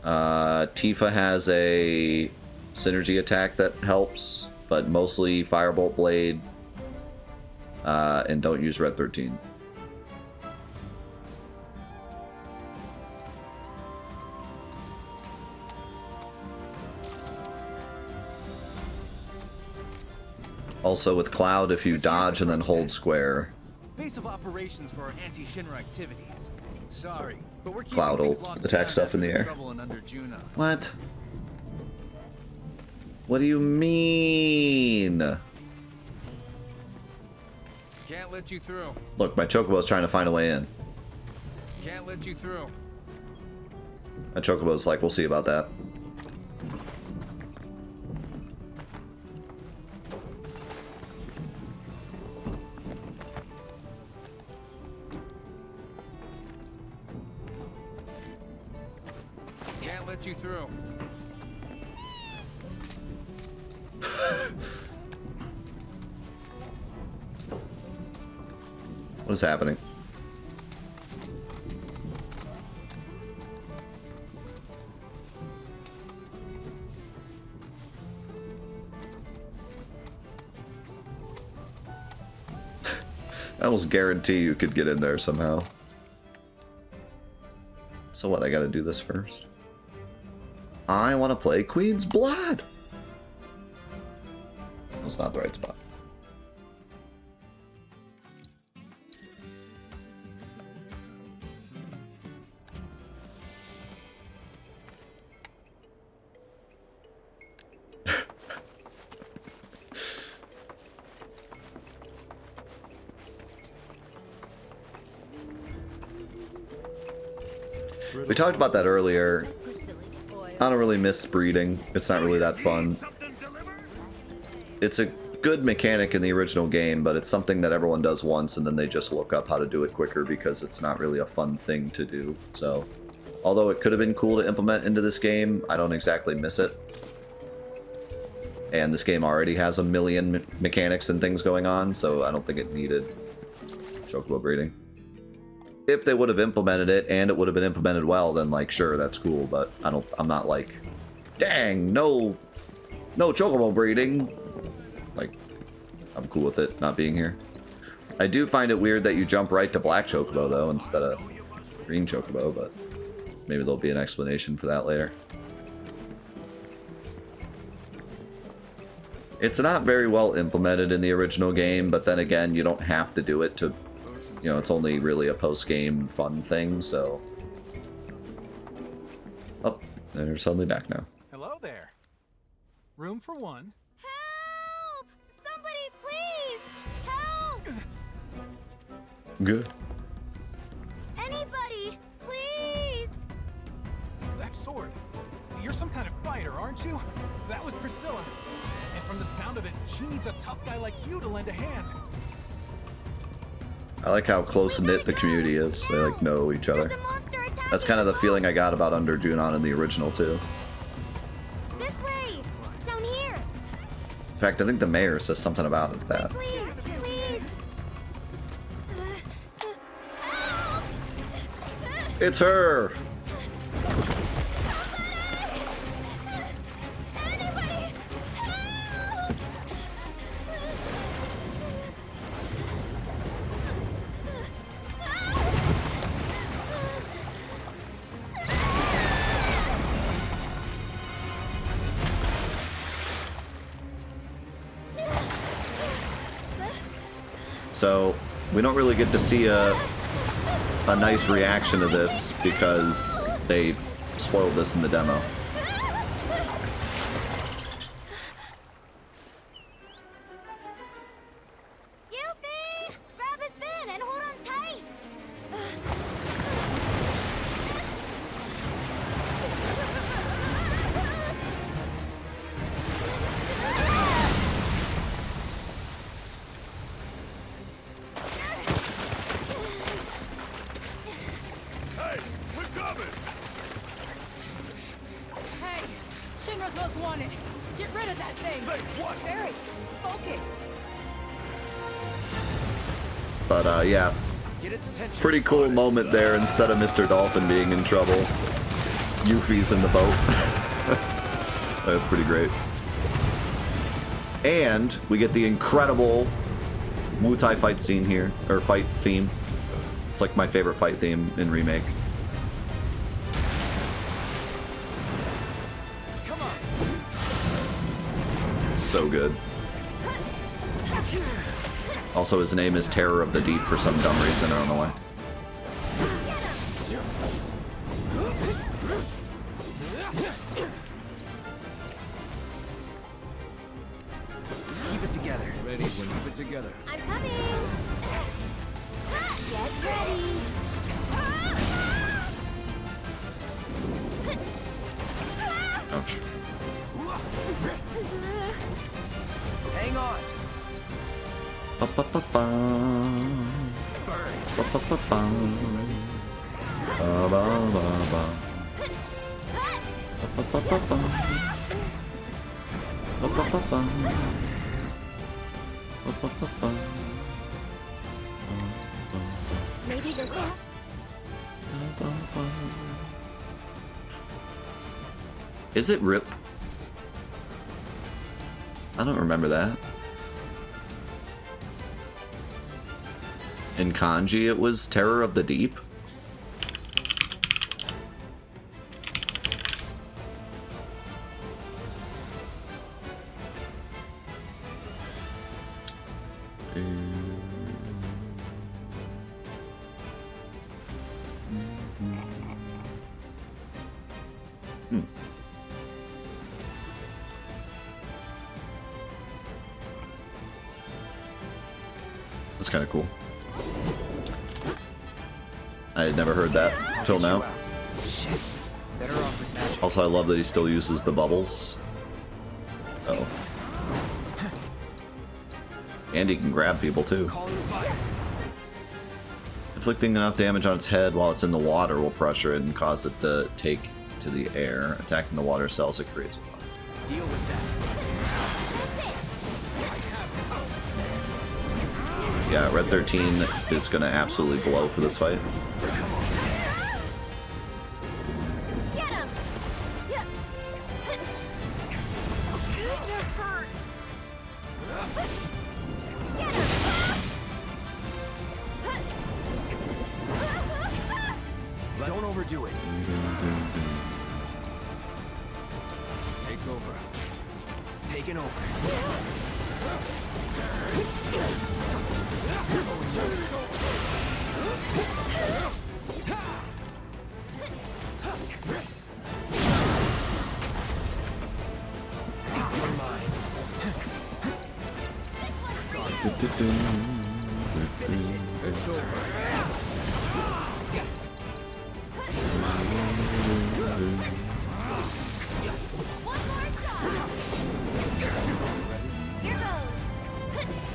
[SPEAKER 2] Tifa has a synergy attack that helps, but mostly Firebolt Blade, and don't use Red 13. Also with Cloud, if you dodge and then hold square,
[SPEAKER 16] Base of operations for our anti-Shinra activities. Sorry, but we're keeping
[SPEAKER 2] Cloud will
[SPEAKER 16] things locked
[SPEAKER 2] attack
[SPEAKER 16] down
[SPEAKER 2] stuff in
[SPEAKER 16] after
[SPEAKER 2] the air.
[SPEAKER 16] trouble in under Juno.
[SPEAKER 2] What? What do you mean?
[SPEAKER 16] Can't let you through.
[SPEAKER 2] Look, my Chocobo's trying to find a way in.
[SPEAKER 16] Can't let you through.
[SPEAKER 2] My Chocobo's like, we'll see about that.
[SPEAKER 16] Can't let you through.
[SPEAKER 2] What is happening? I almost guarantee you could get in there somehow. So what, I gotta do this first? I want to play Queen's Blood! That's not the right spot. We talked about that earlier. I don't really miss breeding. It's not really that fun. It's a good mechanic in the original game, but it's something that everyone does once and then they just look up how to do it quicker because it's not really a fun thing to do. So, although it could have been cool to implement into this game, I don't exactly miss it. And this game already has a million mechanics and things going on, so I don't think it needed chocobo breeding. If they would have implemented it and it would have been implemented well, then like sure, that's cool, but I'm not like, dang, no chocobo breeding. Like, I'm cool with it not being here. I do find it weird that you jump right to black chocobo though instead of green chocobo, but maybe there'll be an explanation for that later. It's not very well implemented in the original game, but then again, you don't have to do it to, you know, it's only really a post-game fun thing, so. Oh, they're suddenly back now.
[SPEAKER 16] Hello there. Room for one.
[SPEAKER 9] Help! Somebody, please! Help!
[SPEAKER 2] Good.
[SPEAKER 9] Anybody, please!
[SPEAKER 16] That sword. You're some kind of fighter, aren't you? That was Priscilla. And from the sound of it, she needs a tough guy like you to lend a hand.
[SPEAKER 2] I like how close-knit the community is. They like know each other. That's kind of the feeling I got about Under Junon in the original too.
[SPEAKER 9] This way! Down here!
[SPEAKER 2] In fact, I think the mayor says something about that.
[SPEAKER 9] Please! Please! Help!
[SPEAKER 2] It's her!
[SPEAKER 9] Anybody! Help!
[SPEAKER 2] So, we don't really get to see a nice reaction to this because they spoiled this in the demo.
[SPEAKER 9] Yuffie! Grab his fin and hold on tight!
[SPEAKER 3] Hey, we're coming!
[SPEAKER 1] Hey, Shinra's most wanted. Get rid of that thing.
[SPEAKER 3] Say what?
[SPEAKER 1] Barrett, focus.
[SPEAKER 2] But yeah,
[SPEAKER 16] Get its attention.
[SPEAKER 2] pretty cool moment there. Instead of Mr. Dolphin being in trouble, Yuffie's in the boat. That's pretty great. And we get the incredible Wu-Tai fight scene here, or fight theme. It's like my favorite fight theme in Remake.
[SPEAKER 16] Come on.
[SPEAKER 2] It's so good. Also, his name is Terror of the Deep for some dumb reason, I don't know why.
[SPEAKER 16] Keep it together. Ready when keep it together.
[SPEAKER 9] I'm coming! Get ready!
[SPEAKER 2] Ouch.
[SPEAKER 5] Hang on.
[SPEAKER 2] Ba-ba-ba-ba. Ba-ba-ba-ba. Ba-ba-ba-ba. Ba-ba-ba-ba. Ba-ba-ba-ba. Ba-ba-ba-ba.
[SPEAKER 9] Maybe this will...
[SPEAKER 2] Is it Rip? I don't remember that. In kanji, it was Terror of the Deep. That's kind of cool. I had never heard that till now. Also, I love that he still uses the bubbles. Oh. And he can grab people too. Inflicting enough damage on its head while it's in the water will pressure it and cause it to take to the air. Attacking the water cells it creates.
[SPEAKER 5] Deal with that.
[SPEAKER 2] Yeah, Red 13 is gonna absolutely blow for this fight.
[SPEAKER 9] Get him! You're hurt! Get him!
[SPEAKER 5] Don't overdo it.
[SPEAKER 6] Take over.
[SPEAKER 5] Taking over.
[SPEAKER 6] It's over.
[SPEAKER 9] One more shot! Here goes!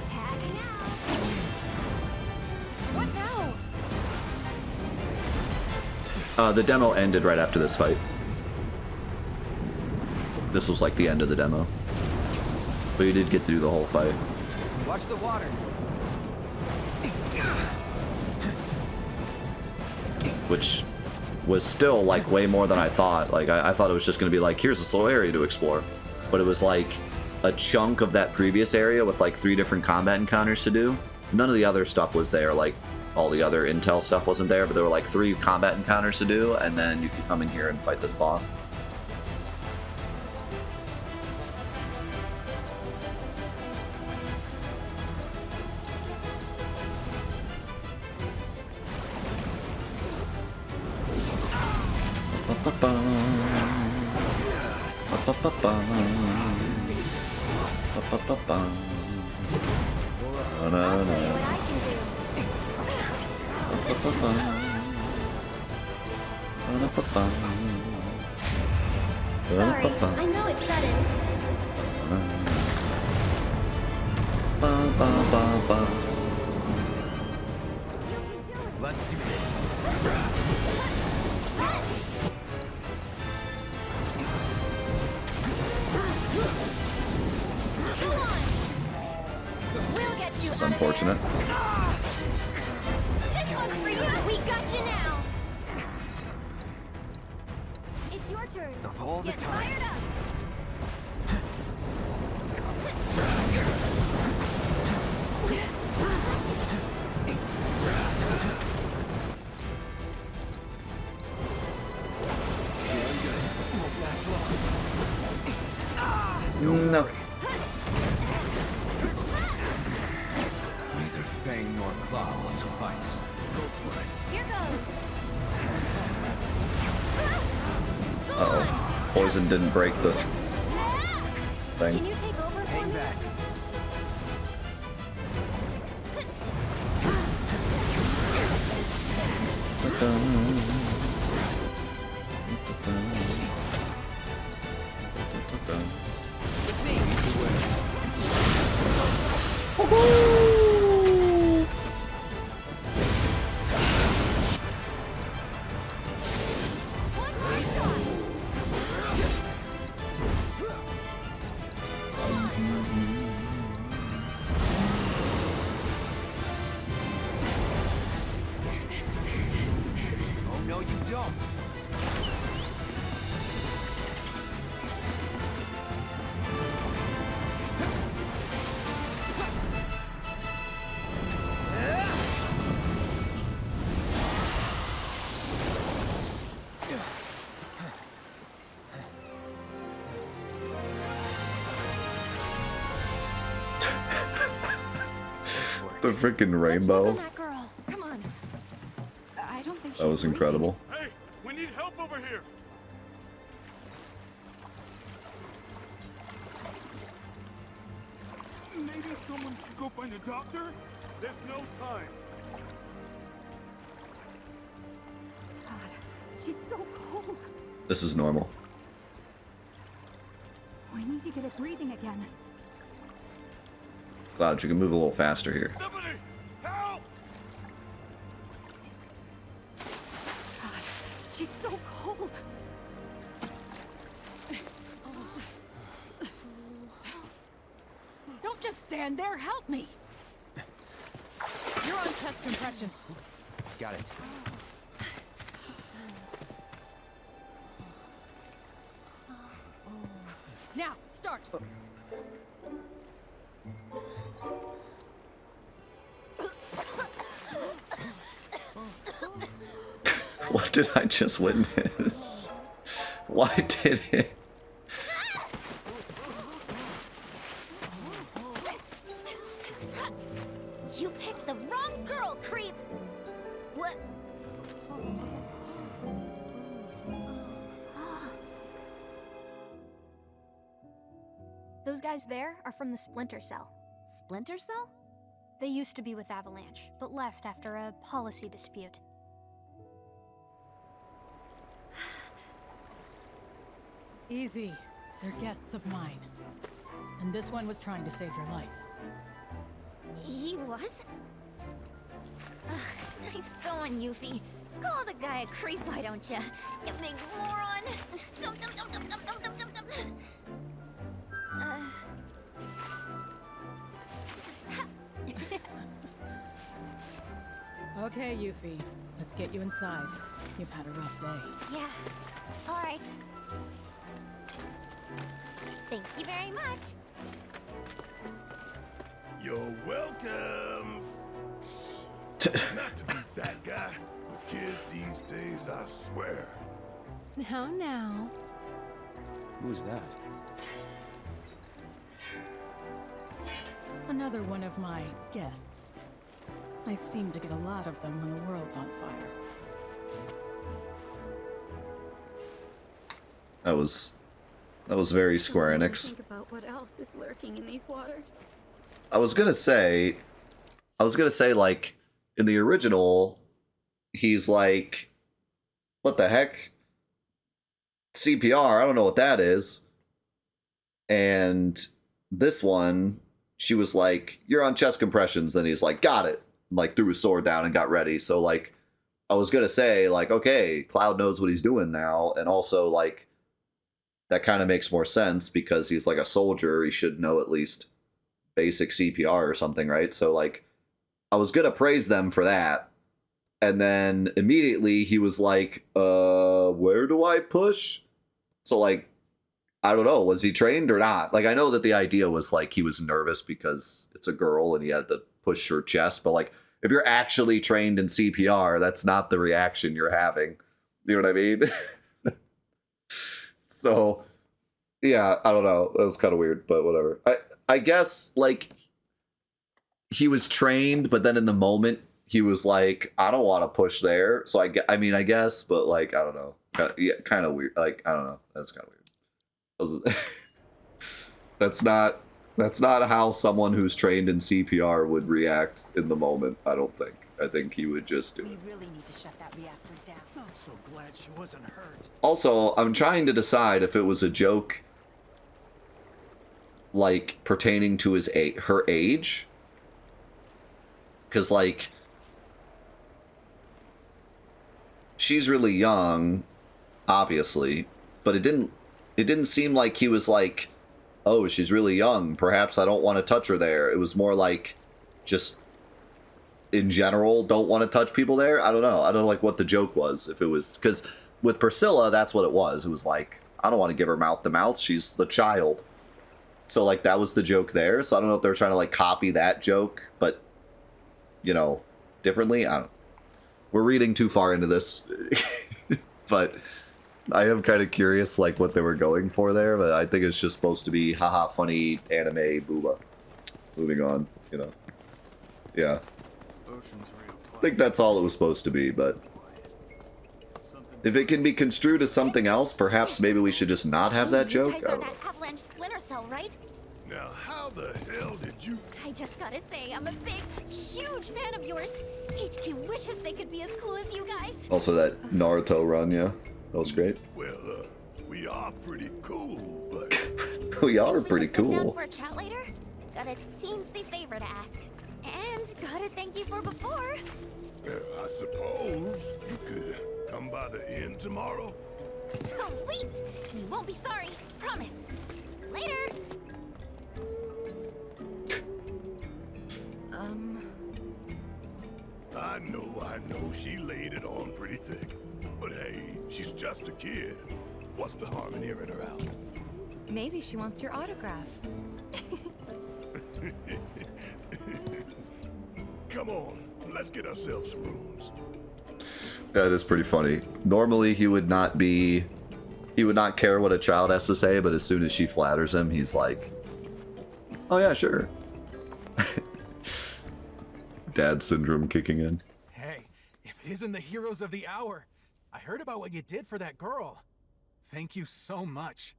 [SPEAKER 9] Tagging out! What now?
[SPEAKER 2] The demo ended right after this fight. This was like the end of the demo. But you did get to do the whole fight.
[SPEAKER 5] Watch the water.
[SPEAKER 2] Which was still like way more than I thought. Like I thought it was just gonna be like, here's this little area to explore. But it was like a chunk of that previous area with like 3 different combat encounters to do. None of the other stuff was there, like all the other intel stuff wasn't there, but there were like 3 combat encounters to do, and then you could come in here and fight this boss.
[SPEAKER 9] Sorry, I know it's sudden.
[SPEAKER 5] Let's do this.
[SPEAKER 2] This is unfortunate.
[SPEAKER 9] This one's for you! We got you now! It's your turn.
[SPEAKER 5] Of all the
[SPEAKER 9] Get
[SPEAKER 5] times.
[SPEAKER 9] fired up!
[SPEAKER 2] No.
[SPEAKER 6] Neither fang nor claw will suffice. Go for it.
[SPEAKER 9] Here goes!
[SPEAKER 2] Uh-oh. Poison didn't break this thing.
[SPEAKER 9] Can you take over for me?
[SPEAKER 5] Back. Oh no, you don't.
[SPEAKER 2] The freaking rainbow.
[SPEAKER 9] That girl. Come on. I don't think
[SPEAKER 2] That was incredible.
[SPEAKER 11] Hey, we need help over here. Maybe someone should go find a doctor? There's no time.
[SPEAKER 9] God, she's so cold.
[SPEAKER 2] This is normal.
[SPEAKER 17] I need to get it breathing again.
[SPEAKER 2] Cloud, you can move a little faster here.
[SPEAKER 3] Somebody, help!
[SPEAKER 17] God, she's so cold.
[SPEAKER 1] Don't just stand there, help me! You're on chest compressions.
[SPEAKER 5] Got it.
[SPEAKER 1] Now, start!
[SPEAKER 2] What did I just witness? Why did it?
[SPEAKER 9] You picked the wrong girl, creep! What?
[SPEAKER 18] Those guys there are from the Splinter Cell.
[SPEAKER 9] Splinter Cell?
[SPEAKER 18] They used to be with Avalanche, but left after a policy dispute.
[SPEAKER 1] Easy. They're guests of mine. And this one was trying to save your life.
[SPEAKER 9] He was? Ugh, nice going, Yuffie. Call the guy a creep, why don't ya? You big moron! Dum, dum, dum, dum, dum, dum, dum, dum, dum.
[SPEAKER 1] Okay, Yuffie. Let's get you inside. You've had a rough day.
[SPEAKER 9] Yeah. All right. Thank you very much.
[SPEAKER 3] You're welcome. Not to be that guy, but kids these days, I swear.
[SPEAKER 17] Now.
[SPEAKER 5] Who's that?
[SPEAKER 1] Another one of my guests. I seem to get a lot of them when the world's on fire.
[SPEAKER 2] That was very Square Enix.
[SPEAKER 17] Think about what else is lurking in these waters.
[SPEAKER 2] I was gonna say, like, in the original, he's like, what the heck? CPR, I don't know what that is. And this one, she was like, you're on chest compressions. Then he's like, got it. Like, threw his sword down and got ready. So, like, I was gonna say, like, okay, Cloud knows what he's doing now. And also, like, that kind of makes more sense because he's like a soldier. He should know at least basic CPR or something, right? So, like, I was gonna praise them for that. And then immediately he was like, where do I push? So, like, I don't know, was he trained or not? Like, I know that the idea was, like, he was nervous because it's a girl and he had to push her chest, but, like, if you're actually trained in CPR, that's not the reaction you're having. You know what I mean? So, yeah, I don't know. That was kind of weird, but whatever. I guess, like, he was trained, but then in the moment, he was like, I don't want to push there. So, I mean, I guess, but, like, I don't know. Kind of weird. Like, I don't know. That's kind of weird. That's not how someone who's trained in CPR would react in the moment, I don't think. I think he would just do it.
[SPEAKER 15] We really need to shut that reactor down. I'm so glad she wasn't hurt.
[SPEAKER 2] Also, I'm trying to decide if it was a joke, like, pertaining to her age. Because, like, she's really young, obviously, but it didn't seem like he was like, oh, she's really young, perhaps I don't want to touch her there. It was more like, just in general, don't want to touch people there. I don't know. I don't know, like, what the joke was. If it was, because with Priscilla, that's what it was. It was like, I don't want to give her mouth to mouth. She's the child. So, like, that was the joke there. So I don't know if they're trying to, like, copy that joke, but, you know, differently. I don't. We're reading too far into this, but I am kind of curious, like, what they were going for there. But I think it's just supposed to be, haha, funny anime booba. Moving on, you know. Yeah. I think that's all it was supposed to be, but if it can be construed as something else, perhaps maybe we should just not have that joke.
[SPEAKER 9] You guys are that Avalanche Splinter Cell, right?
[SPEAKER 3] Now, how the hell did you...
[SPEAKER 9] I just gotta say, I'm a big, huge fan of yours. HQ wishes they could be as cool as you guys.
[SPEAKER 2] Also, that Naruto run, yeah, that was great.
[SPEAKER 3] Well, We are pretty cool, but...
[SPEAKER 2] We are pretty
[SPEAKER 9] Sit down
[SPEAKER 2] cool.
[SPEAKER 9] for a chat later? Got a teensy favor to ask. And gotta thank you for before.
[SPEAKER 3] I suppose you could come by the inn tomorrow?
[SPEAKER 9] Sweet! You won't be sorry. Promise. Later!
[SPEAKER 3] I know, she laid it on pretty thick. But hey, she's just a kid. What's the harm in hearing her out?
[SPEAKER 19] Maybe she wants your autograph.
[SPEAKER 3] Come on, let's get ourselves some rooms.
[SPEAKER 2] That is pretty funny. Normally he would not care what a child has to say, but as soon as she flatters him, he's like, oh yeah, sure. Dad syndrome kicking in.
[SPEAKER 16] Hey, if it isn't the heroes of the hour, I heard about what you did for that girl. Thank you so much.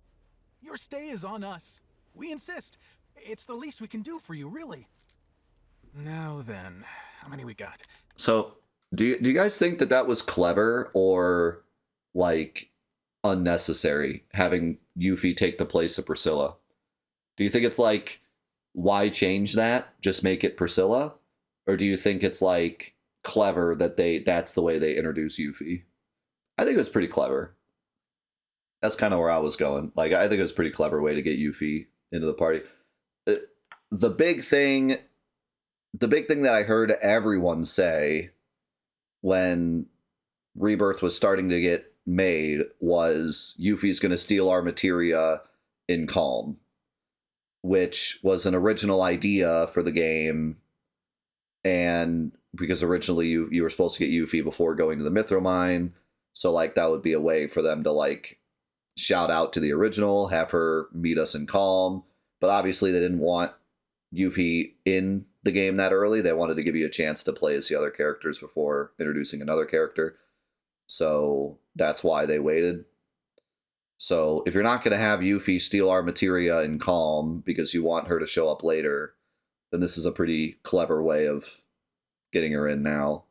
[SPEAKER 16] Your stay is on us. We insist. It's the least we can do for you, really. Now then, how many we got?
[SPEAKER 2] So, do you guys think that that was clever or like unnecessary, having Yuffie take the place of Priscilla? Do you think it's like, why change that? Just make it Priscilla? Or do you think it's like clever that that's the way they introduce Yuffie? I think it was pretty clever. That's kind of where I was going. Like, I think it was a pretty clever way to get Yuffie into the party. The big thing that I heard everyone say when Rebirth was starting to get made was Yuffie's going to steal our materia in Calm, which was an original idea for the game. And because originally you were supposed to get Yuffie before going to the Mithril Mine, so like that would be a way for them to like shout out to the original, have her meet us in Calm. But obviously they didn't want Yuffie in the game that early. They wanted to give you a chance to play as the other characters before introducing another character. So that's why they waited. So if you're not going to have Yuffie steal our materia in Calm because you want her to show up later, then this is a pretty clever way of getting her in now.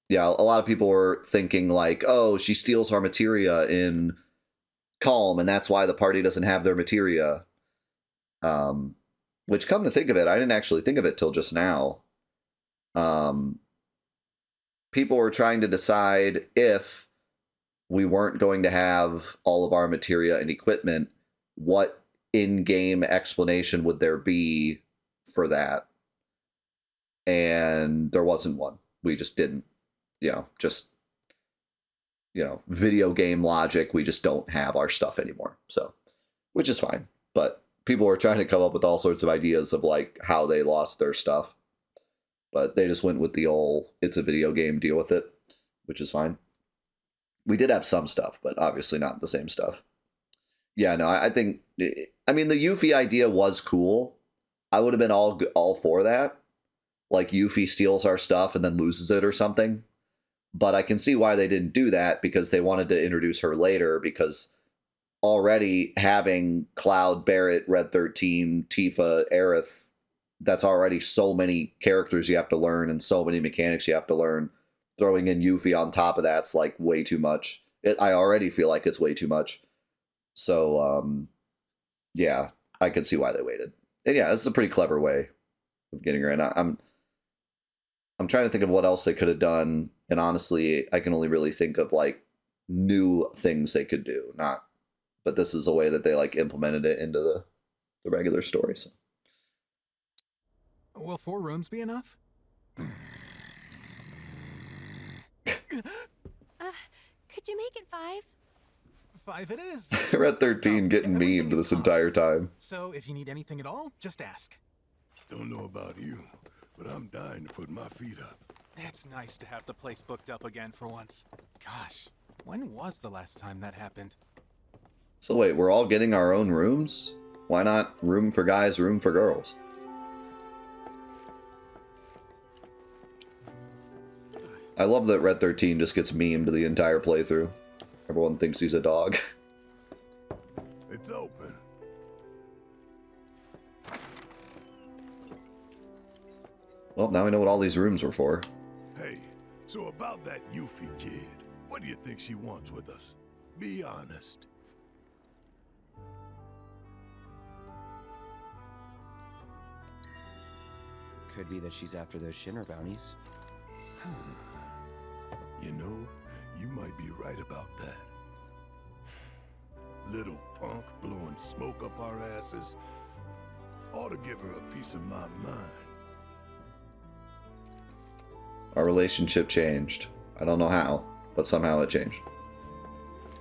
[SPEAKER 2] Yeah, a lot of people were thinking like, oh, she steals our materia in Calm, and that's why the party doesn't have their materia. Which, come to think of it, I didn't actually think of it till just now. People were trying to decide if we weren't going to have all of our materia and equipment, what in-game explanation would there be for that? And there wasn't one. We just didn't. Video game logic, we just don't have our stuff anymore. So, which is fine. But people were trying to come up with all sorts of ideas of like how they lost their stuff. But they just went with the old, it's a video game, deal with it, which is fine. We did have some stuff, but obviously not the same stuff. Yeah, no, I think, I mean, the Yuffie idea was cool. I would have been all for that. Like, Yuffie steals our stuff and then loses it or something. But I can see why they didn't do that, because they wanted to introduce her later, because already having Cloud, Barrett, Red 13, Tifa, Aerith, that's already so many characters you have to learn and so many mechanics you have to learn. Throwing in Yuffie on top of that's like way too much. I already feel like it's way too much. So, yeah, I can see why they waited. And yeah, this is a pretty clever way of getting her in. I'm trying to think of what else they could have done, and honestly, I can only really think of like new things they could do. But this is a way that they like implemented it into the regular story. So.
[SPEAKER 16] Will 4 rooms be enough?
[SPEAKER 19] Could you make it 5?
[SPEAKER 16] 5 it is.
[SPEAKER 2] Red 13 getting memed this entire time.
[SPEAKER 16] So if you need anything at all, just ask.
[SPEAKER 3] Don't know about you, but I'm dying to put my feet up.
[SPEAKER 16] It's nice to have the place booked up again for once. Gosh, when was the last time that happened?
[SPEAKER 2] So wait, we're all getting our own rooms? Why not room for guys, room for girls? I love that Red 13 just gets memed the entire playthrough. Everyone thinks he's a dog.
[SPEAKER 3] It's open.
[SPEAKER 2] Well, now we know what all these rooms were for.
[SPEAKER 3] Hey, so about that Yuffie kid, What do you think she wants with us? Be honest.
[SPEAKER 5] Could be that she's after those Shinra bounties.
[SPEAKER 3] You know, you might be right about that. Little punk blowing smoke up our asses. Ought to give her a piece of my mind.
[SPEAKER 2] Our relationship changed. I don't know how, but somehow it changed.